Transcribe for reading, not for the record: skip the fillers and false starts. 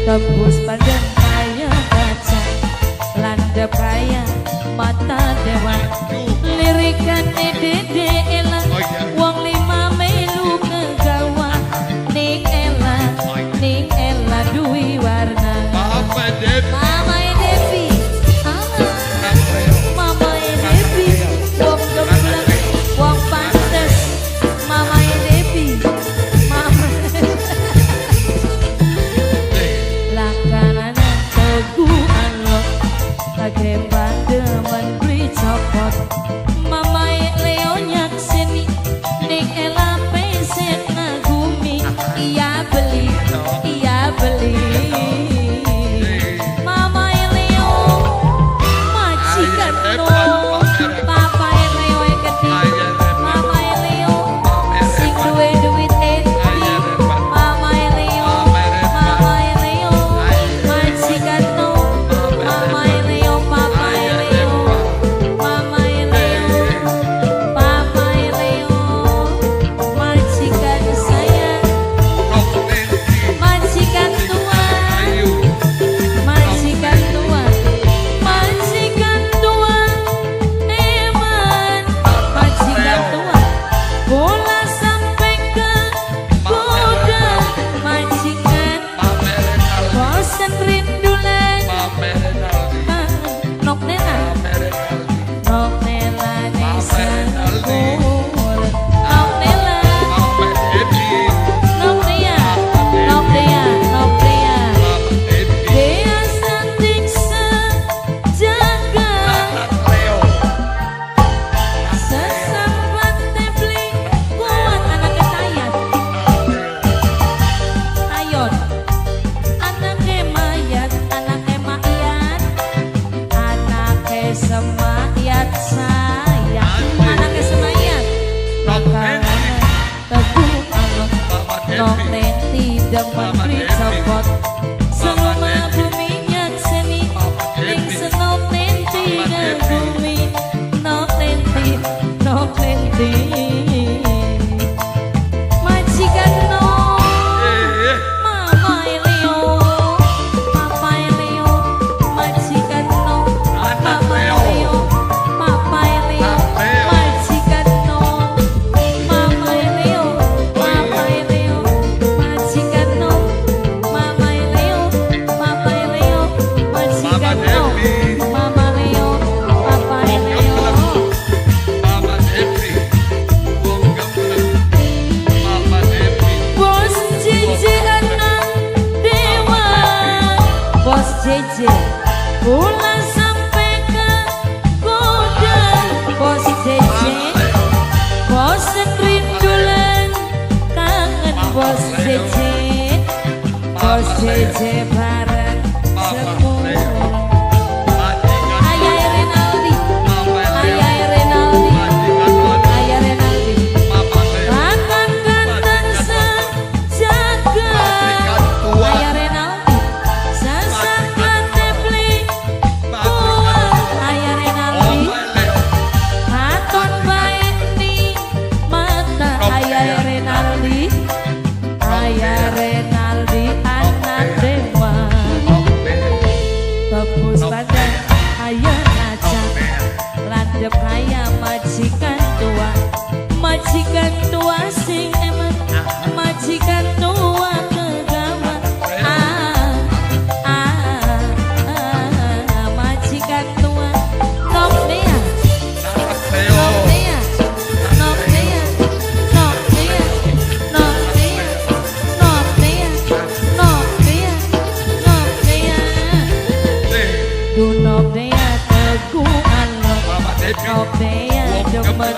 Tembus pandang kaya kaca, landap kaya mata dewa. Lirikan dede elah, wong lima melu kegawa. Ning elah duwi warna. Mama Devi, Mama Devi, wong gembleng, wong pantes. Mama Devi, Mama Pakai bandeman beli copot. Mama Leo nyak sini, ning elah peset ngagumi. Iya beli, iya beli. Mama Leo majikan no, Papa Leo gede. Mama Leo sing duwe duit enti. Mama Leo majikan no. Semayat sayang, anaknya semayat. Makanan teguh Allah, nok lenti demen beli copot. Selama bumi nyak seni, ning senok lenti ngagumi. Nok lenti, nok lenti. Majikan no, Mama Leo, Papa Leo, majikan no. JJ pulang sampai ke gudang. Bos JJ, bos rindulan kangen. Bos JJ, bos JJ bareng semua. Ayah Renaldi, ayah Renaldi, ayah Renaldi. Langkah ganteng sejagat. Ayah Renaldi, Ayah Renaldi anak dewa. Tebus badan ayah ngaca, landep kaya majikan tua. Majikan tua sing emang, majikan tua kegawa. Majikan tua nok dea, nok dea, nok dea, nok dea, nok dea. Nok dea teguh Allah, nok dea demen